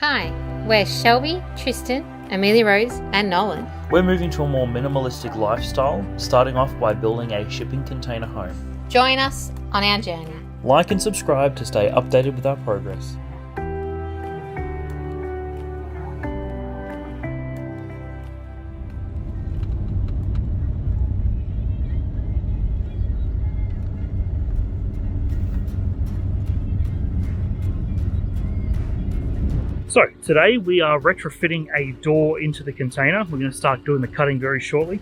Hi, we're Shelby, Tristan, Amelia Rose, and Nolan. We're moving to a more minimalistic lifestyle, starting off by building a shipping container home. Join us on our journey. Like and subscribe to stay updated with our progress. So today we are retrofitting a door into the container. We're going to start doing the cutting very shortly.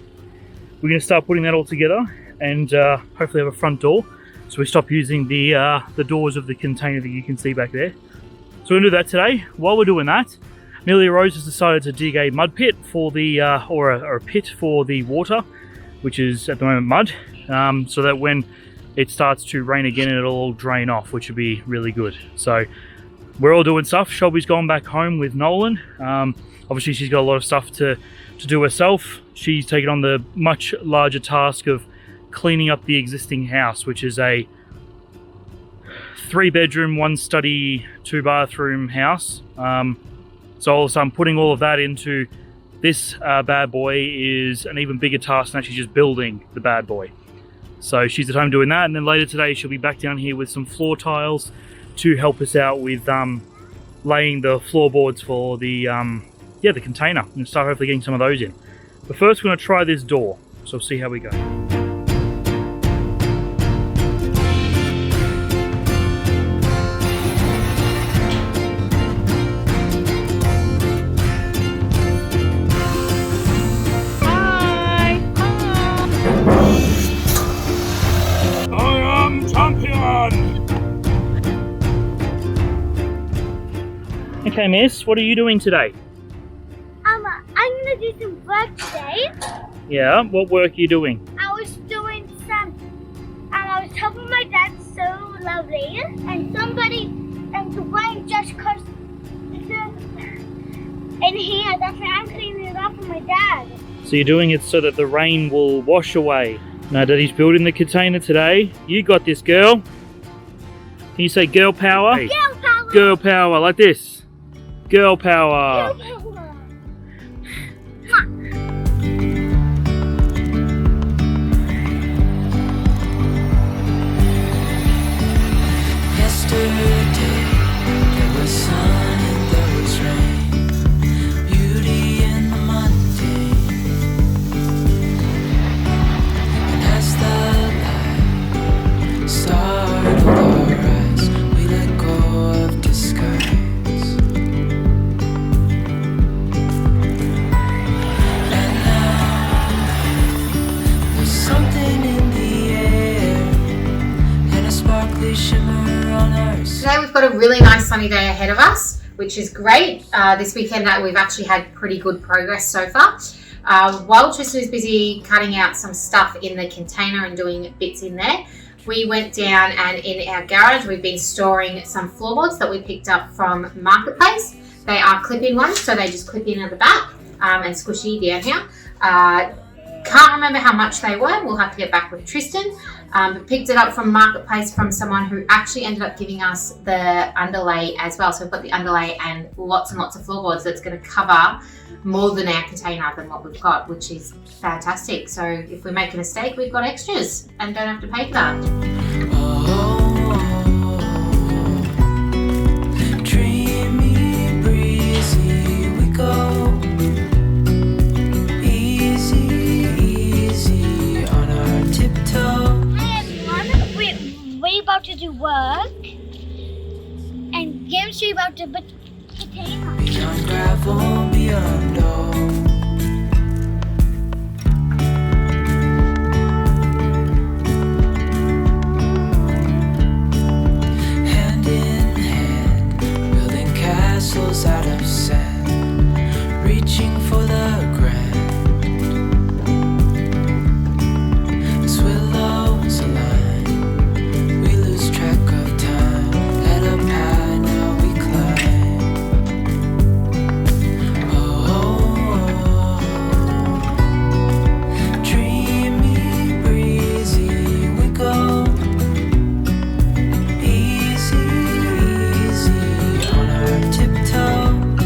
We're going to start putting that all together and hopefully have a front door. So we stop using the doors of the container that you can see back there. So we're going to do that today. While we're doing that, Amelia Rose has decided to dig a mud pit for the, or a pit for the water, which is at the moment mud, so that when it starts to rain again, it'll all drain off, which would be really good. So we're all doing stuff. Shelby's gone back home with Nolan. Obviously she's got a lot of stuff to do herself. She's taken on the much larger task of cleaning up the existing house, which is a 3-bedroom, 1 study, 2 bathroom house. So I'm putting all of that into this bad boy is an even bigger task than actually just building the bad boy. So she's at home doing that, and then later today she'll be back down here with some floor tiles to help us out with laying the floorboards for the the container, and start hopefully getting some of those in. But first we're going to try this door, so we'll see how we go. Hi! I am champion! Okay, miss, what are you doing today? I'm gonna do some work today. Yeah, what work are you doing? I was doing I was helping my dad so lovely, and the rain just cuts in here. That's why I'm cleaning it up for my dad. So you're doing it so that the rain will wash away. Now Daddy's building the container today. You got this, girl. Can you say girl power? Girl power! Girl power, like this. Girl power. Girl power! Today we've got a really nice sunny day ahead of us, which is great. This weekend we've actually had pretty good progress so far. While Tristan is busy cutting out some stuff in the container and doing bits in there, we went down and in our garage we've been storing some floorboards that we picked up from Marketplace. They are clip-in ones, so they just clip in at the back and squishy down here. Can't remember how much they were. We'll have to get back with Tristan. But picked it up from Marketplace from someone who actually ended up giving us the underlay as well. So we've got the underlay and lots of floorboards that's going to cover more than our container than what we've got, which is fantastic. So if we make a mistake, we've got extras and don't have to pay for that. Dreamy, breezy, we go. We're about to do work, and Game's about to put container. Beyond gravel, beyond all. Hand in hand, building castles out of sand, reaching for the grand. As willows align, we lose track of time. Head up high, now we climb. Oh, dreamy, breezy, we go. Easy, easy on our tiptoes.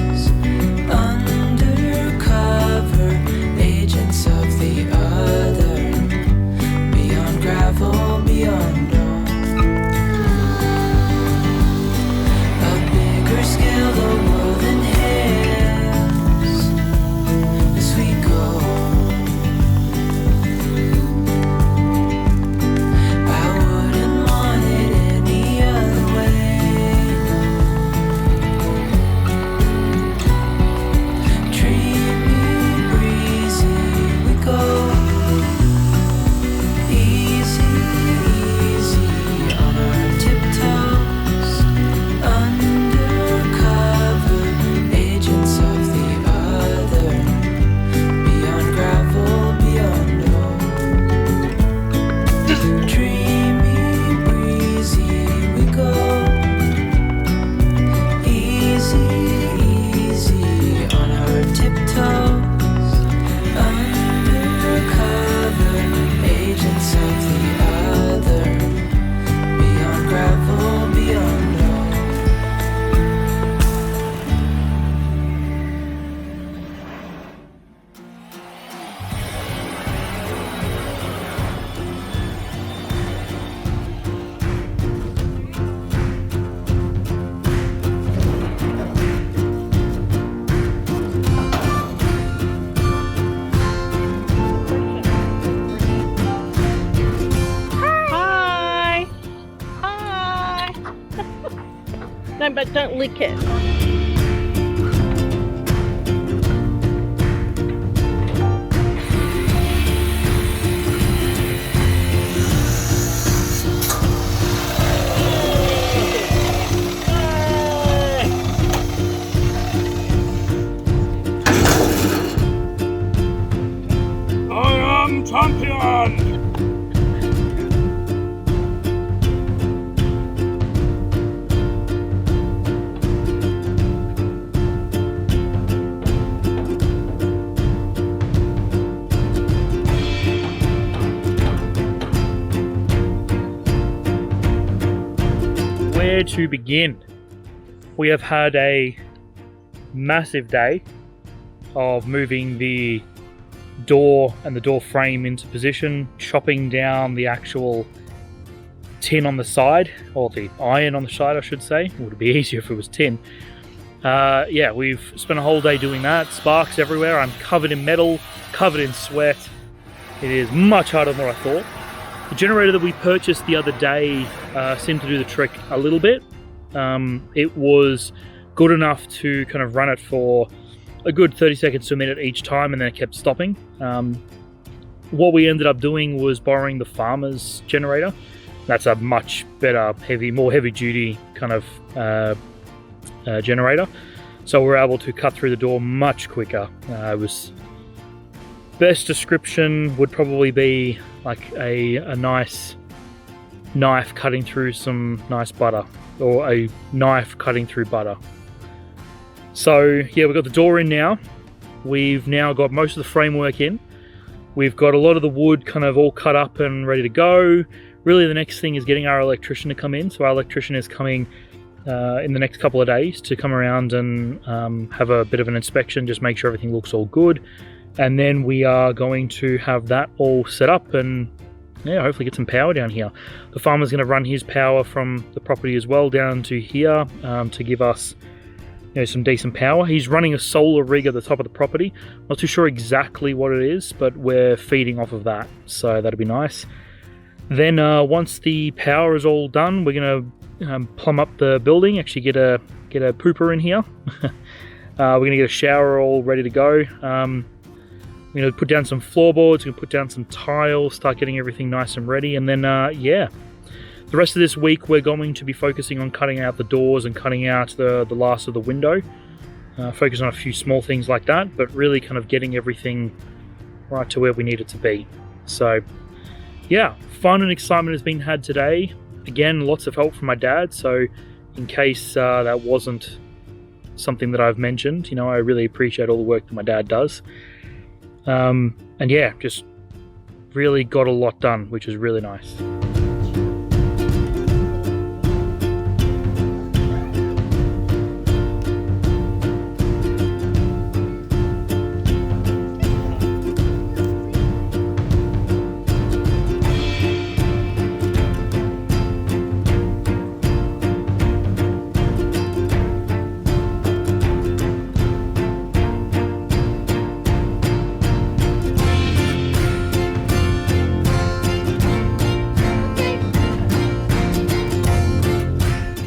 but don't lick it. Champion! Where to begin? We have had a massive day of moving the door and the door frame into position, chopping down the actual tin on the side, or the iron on the side I should say. It would be easier if it was tin. Yeah, we've spent a whole day doing that. Sparks everywhere. I'm covered in metal, covered in sweat. It is much harder than what I thought. The generator that we purchased the other day seemed to do the trick a little bit. It was good enough to kind of run it for a good 30 seconds to a minute each time, and then it kept stopping. What we ended up doing was borrowing the farmer's generator. That's a much better, more heavy duty kind of generator. So we're able to cut through the door much quicker. It was, best description would probably be like a nice knife cutting through some nice butter, or a knife cutting through butter. So yeah, we've got the door in now. We've now got most of the framework in. We've got a lot of the wood kind of all cut up and ready to go. Really the next thing is getting our electrician to come in. So our electrician is coming in the next couple of days to come around and have a bit of an inspection, just make sure everything looks all good. And then we are going to have that all set up and yeah, hopefully get some power down here. The farmer's going to run his power from the property as well down to here to give us some decent power. He's running a solar rig at the top of the property. Not too sure exactly what it is, but we're feeding off of that, so that'll be nice. Then once the power is all done, we're gonna plumb up the building. Actually, get a pooper in here. We're gonna get a shower all ready to go. We're gonna put down some floorboards. We're gonna put down some tiles. Start getting everything nice and ready, and then yeah. The rest of this week we're going to be focusing on cutting out the doors and cutting out the last of the window. Focus on a few small things like that, but really kind of getting everything right to where we need it to be. So yeah, fun and excitement has been had today. Again, lots of help from my dad, so in case that wasn't something that I've mentioned, I really appreciate all the work that my dad does. And yeah, just really got a lot done, which is really nice.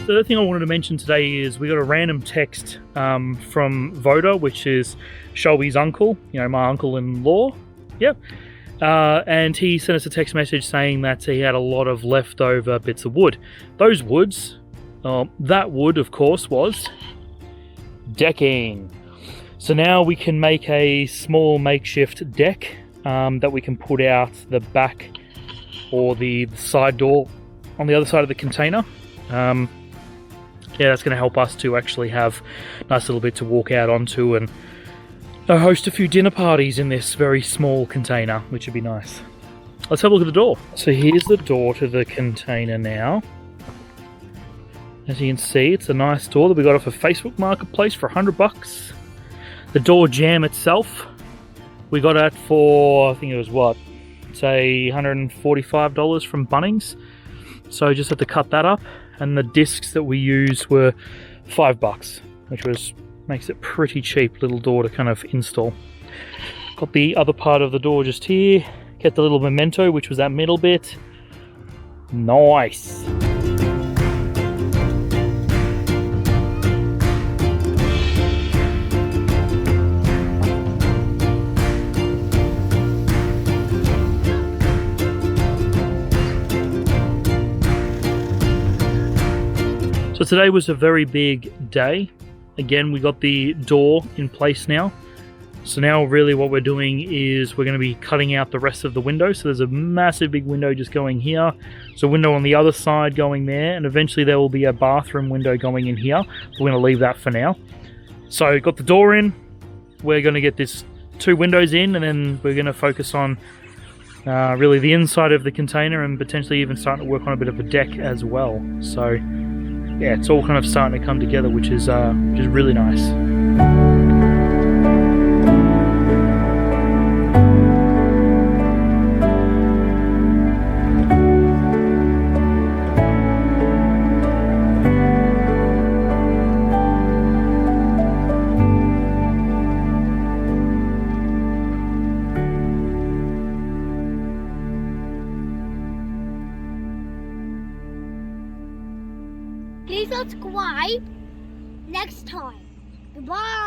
The other thing I wanted to mention today is we got a random text from Voda, which is Shelby's uncle, my uncle-in-law. Yep. And he sent us a text message saying that he had a lot of leftover bits of wood. Those woods, that wood, of course, was decking. So now we can make a small makeshift deck that we can put out the back or the side door on the other side of the container. Yeah, that's going to help us to actually have a nice little bit to walk out onto and host a few dinner parties in this very small container, which would be nice. Let's have a look at the door. So here's the door to the container now. As you can see, it's a nice door that we got off of Facebook Marketplace for $100. The door jamb itself, we got it for, I think it was what, say $145 from Bunnings. So just have to cut that up. And the discs that we use were $5, which makes it pretty cheap little door to kind of install. Got the other part of the door just here. Get the little memento, which was that middle bit. Nice. So today was a very big day. Again, we got the door in place now. So now really what we're doing is we're going to be cutting out the rest of the window. So there's a massive big window just going here. So a window on the other side going there. And eventually there will be a bathroom window going in here. We're going to leave that for now. So got the door in. We're going to get this 2 windows in. And then we're going to focus on really the inside of the container. And potentially even starting to work on a bit of a deck as well. So yeah, it's all kind of starting to come together, which is really nice. Please subscribe next time. Goodbye.